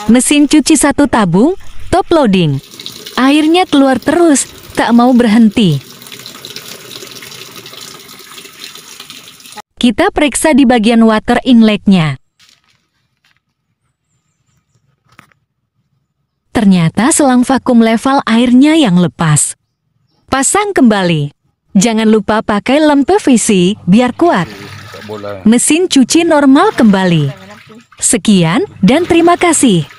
Mesin cuci satu tabung, top loading. Airnya keluar terus, tak mau berhenti. Kita periksa di bagian water inlet-nya. Ternyata selang vakum level airnya yang lepas. Pasang kembali. Jangan lupa pakai lem PVC biar kuat. Mesin cuci normal kembali. Sekian dan terima kasih.